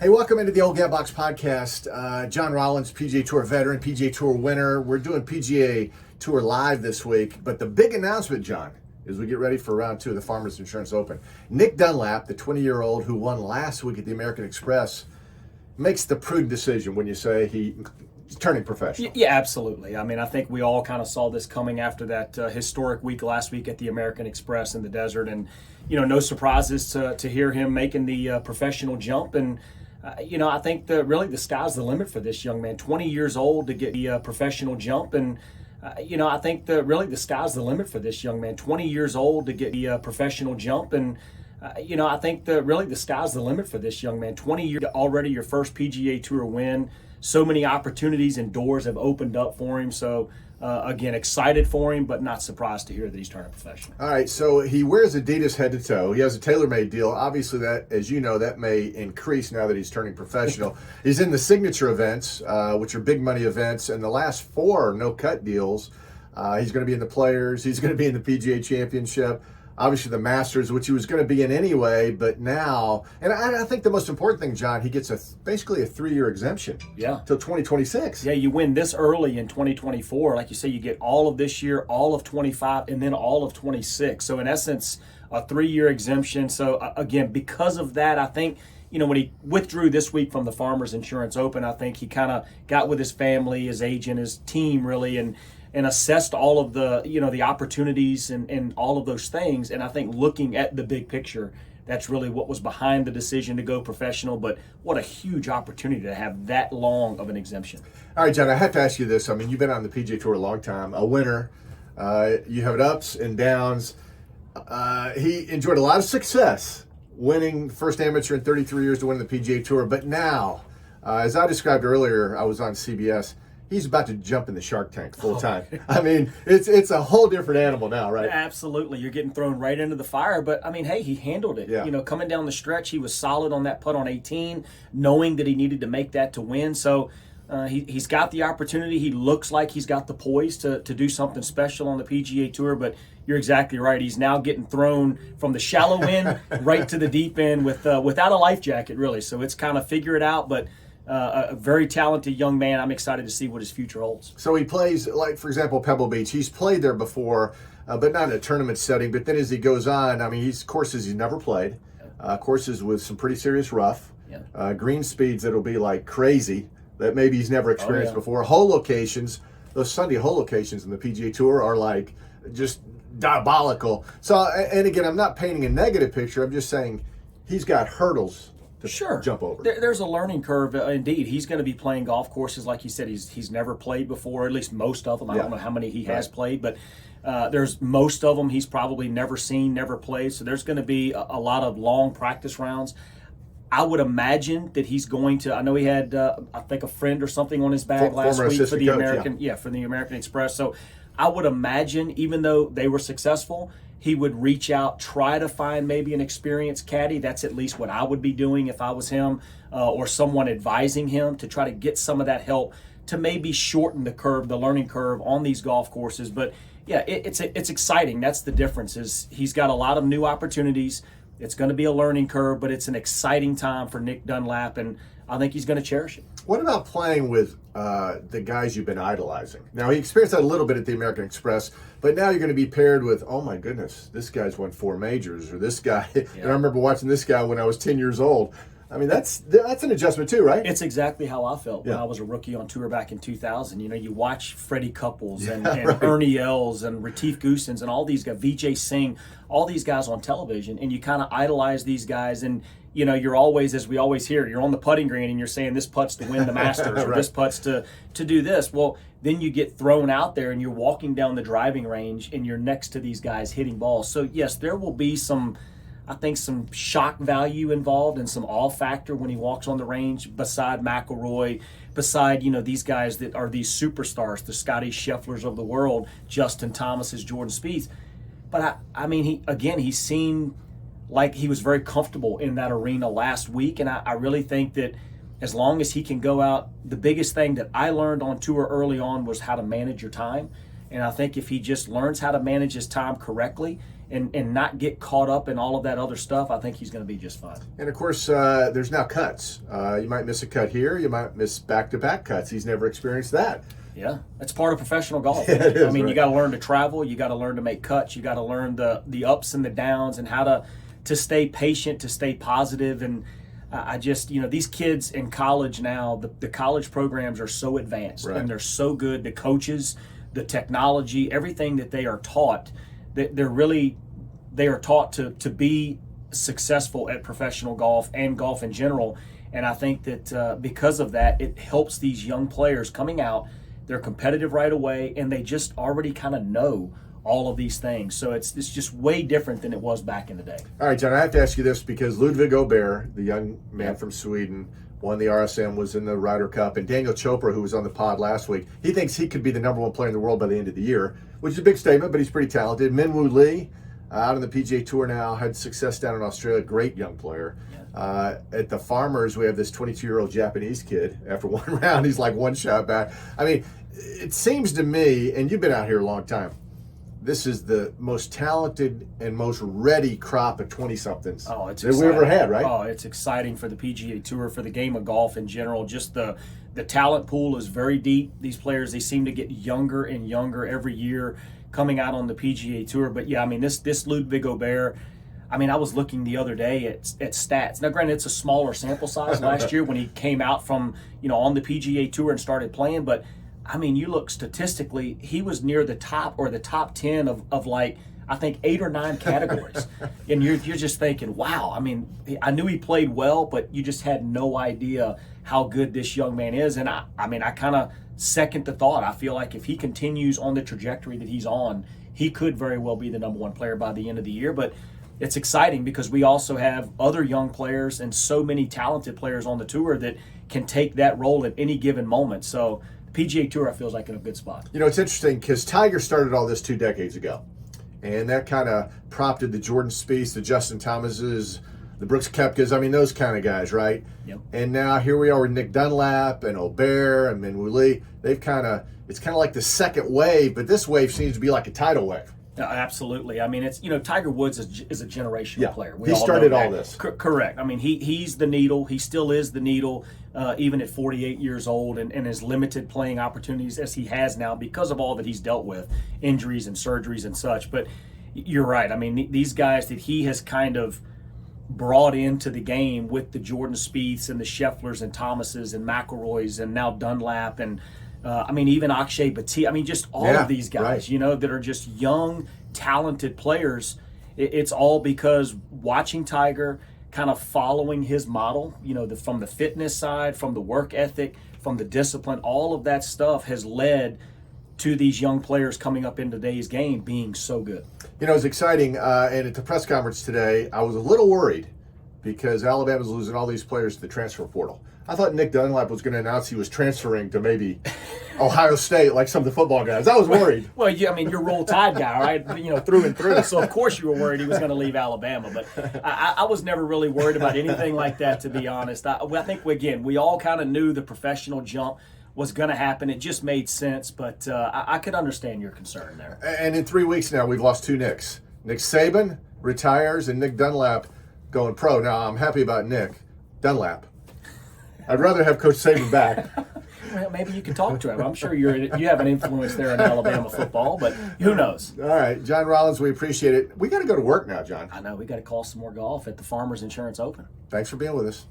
Hey, welcome into the Old Gatbox Podcast. John Rollins, PGA Tour veteran, PGA Tour winner. We're doing PGA Tour live this week, but the big announcement, John, as we get ready for round two of the Farmers Insurance Open, Nick Dunlap, the 20-year-old who won last week at the American Express, makes the prudent decision when you say he's turning professional. Yeah, absolutely. I mean, I think we all kind of saw this coming after that historic week last week at the American Express in the desert, and no surprises to hear him making the professional jump. And I think really the sky's the limit for this young man. 20 years old to get the professional jump, and I think really the sky's the limit for this young man. 20 years old to get the professional jump, and I think really the sky's the limit for this young man. 20 years already, your first PGA Tour win. So many opportunities and doors have opened up for him. So again, excited for him, but not surprised to hear that he's turning professional. All right, so he wears Adidas head to toe. He has a tailor-made deal. Obviously, that, as you know, that may increase now that he's turning professional. He's in the signature events, which are big money events, and the last four no-cut deals. He's going to be in the Players. He's going to be in the PGA Championship. Obviously, the Masters, which he was going to be in anyway, but now, and I think the most important thing, John, he gets basically a 3-year exemption. Yeah. Till 2026. Yeah, you win this early in 2024. Like you say, you get all of this year, all of 25, and then all of 26. So in essence, a 3-year exemption. So again, because of that, I think, when he withdrew this week from the Farmers Insurance Open, I think he kind of got with his family, his agent, his team really, and assessed all of the, the opportunities and all of those things. And I think looking at the big picture, that's really what was behind the decision to go professional. But what a huge opportunity to have that long of an exemption. All right, John, I have to ask you this. I mean, you've been on the PGA Tour a long time, a winner. You have ups and downs. He enjoyed a lot of success, winning first amateur in 33 years to win the PGA Tour. But now, as I described earlier, I was on CBS. He's about to jump in the Shark Tank full time. I mean, it's a whole different animal now, right? Absolutely. You're getting thrown right into the fire. But, I mean, hey, he handled it. Yeah. Coming down the stretch, he was solid on that putt on 18, knowing that he needed to make that to win. So he's got the opportunity. He looks like he's got the poise to do something special on the PGA Tour. But you're exactly right. He's now getting thrown from the shallow end right to the deep end without a life jacket, really. So it's kind of figure it out. But a very talented young man. I'm excited to see what his future holds. So he plays, like, for example, Pebble Beach. He's played there before, but not in a tournament setting. But then as he goes on, I mean, he's courses he's never played, courses with some pretty serious rough, green speeds that'll be like crazy that maybe he's never experienced before. Hole locations, those Sunday hole locations in the PGA Tour are like just diabolical. So, and again, I'm not painting a negative picture. I'm just saying he's got hurdles to jump over. There's a learning curve, indeed. He's going to be playing golf courses, like you said, he's never played before, at least most of them. I don't know how many he has played, but there's most of them he's probably never seen, never played. So there's going to be a lot of long practice rounds. I would imagine that he's going to, I know he had, I think, a friend or something on his bag last week for the American, for the American Express. So I would imagine, even though they were successful, he would reach out, try to find maybe an experienced caddy. That's at least what I would be doing if I was him, or someone advising him to try to get some of that help to maybe shorten the learning curve on these golf courses. But yeah, it's exciting. That's the difference. Is he's got a lot of new opportunities. It's going to be a learning curve, but it's an exciting time for Nick Dunlap, and I think he's going to cherish it. What about playing with the guys you've been idolizing? Now, he experienced that a little bit at the American Express, but now you're going to be paired with, oh my goodness, this guy's won 4 majors, or this guy. And I remember watching this guy when I was 10 years old. I mean, that's an adjustment too, right? It's exactly how I felt when I was a rookie on tour back in 2000. You watch Freddie Couples and Ernie Els and Retief Goossens and all these guys, Vijay Singh, all these guys on television, and you kind of idolize these guys. And you're always, as we always hear, you're on the putting green and you're saying this putt's to win the Masters or this putt's to do this. Well, then you get thrown out there and you're walking down the driving range and you're next to these guys hitting balls. So yes, there will be some shock value involved and some awe factor when he walks on the range beside McIlroy, beside, these guys that are these superstars, the Scotty Schefflers of the world, Justin Thomas's, Jordan Spieth. But I mean, he seemed like he was very comfortable in that arena last week. And I really think that as long as he can go out, the biggest thing that I learned on tour early on was how to manage your time. And I think if he just learns how to manage his time correctly, and not get caught up in all of that other stuff, I think he's going to be just fine. And of course, there's now cuts. You might miss a cut here. You might miss back-to-back cuts. He's never experienced that. Yeah, that's part of professional golf. Yeah, it is, I mean, right. You got to learn to travel. You got to learn to make cuts. You got to learn the ups and the downs and how to stay patient, to stay positive. And I just, these kids in college now, the college programs are so advanced, right. and they're so good. The coaches, the technology, everything that they are taught, they are taught to be successful at professional golf and golf in general. And I think that because of that, it helps these young players coming out. They're competitive right away, and they just already kind of know all of these things. So it's just way different than it was back in the day. All right, John, I have to ask you this because Ludwig Aubert, the young man from Sweden, won the RSM, was in the Ryder Cup, and Daniel Chopra, who was on the pod last week, he thinks he could be the -- 1 player in the world by the end of the year, which is a big statement, but he's pretty talented. Minwoo Lee, out on the PGA Tour now, had success down in Australia, great young player. At the Farmers, we have this 22-year-old Japanese kid. After one round, he's like one shot back. I mean, it seems to me, and you've been out here a long time, this is the most talented and most ready crop of 20-somethings that we ever had, right? Oh, it's exciting for the PGA Tour, for the game of golf in general. Just the talent pool is very deep. These players, they seem to get younger and younger every year coming out on the PGA Tour. But yeah, I mean, this Ludwig Aubert, I mean, I was looking the other day at stats. Now, granted, it's a smaller sample size last year when he came out from, on the PGA Tour and started playing. But, I mean, you look statistically, he was near the top or the top 10 of like, I think 8 or 9 categories. And you're just thinking, wow. I mean, I knew he played well, but you just had no idea how good this young man is. And I kind of second the thought. I feel like if he continues on the trajectory that he's on, he could very well be the #1 player by the end of the year. But it's exciting because we also have other young players and so many talented players on the tour that can take that role at any given moment. So the PGA Tour, I feel, is like in a good spot. It's interesting because Tiger started all this 2 decades ago. And that kind of prompted the Jordan Spieths, the Justin Thomases, the Brooks Koepkas, I mean, those kind of guys, right? Yep. And now here we are with Nick Dunlap and Aubert and Minwoo Lee. It's kind of like the second wave, but this wave seems to be like a tidal wave. Absolutely. I mean, it's Tiger Woods is a generational player. He started all this. Correct. I mean, he's the needle. He still is the needle, even at 48 years old, and as limited playing opportunities as he has now because of all that he's dealt with, injuries and surgeries and such. But you're right. I mean, these guys that he has kind of brought into the game with the Jordan Spieths and the Schefflers and Thomases and McIlroys and now Dunlap and even Akshay Bhatia. I mean, just all of these guys, right. That are just young, talented players. It's all because watching Tiger, kind of following his model, from the fitness side, from the work ethic, from the discipline, all of that stuff has led to these young players coming up in today's game being so good. It's exciting. And at the press conference today, I was a little worried because Alabama's losing all these players to the transfer portal. I thought Nick Dunlap was going to announce he was transferring to maybe Ohio State, like some of the football guys. I was worried. Well, yeah, I mean, you're a Roll Tide guy, right? Through and through. So, of course, you were worried he was going to leave Alabama. But I was never really worried about anything like that, to be honest. I think, again, we all kind of knew the professional jump was going to happen. It just made sense. But I could understand your concern there. And in 3 weeks now, we've lost 2 Nicks. Nick Saban retires and Nick Dunlap going pro. Now, I'm happy about Nick Dunlap. I'd rather have Coach Saban back. Well, maybe you can talk to him. I'm sure you have an influence there in Alabama football, but who knows? All right, John Rollins, we appreciate it. We got to go to work now, John. I know. We got to call some more golf at the Farmers Insurance Open. Thanks for being with us.